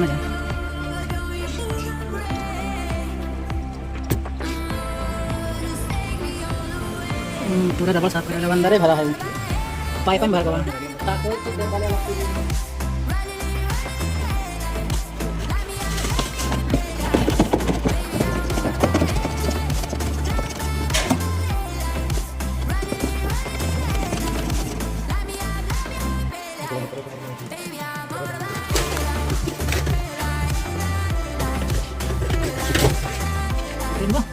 na dyan. पूरा double साफ कर अंदर ही भरा है, पाइप में भर गया। Terima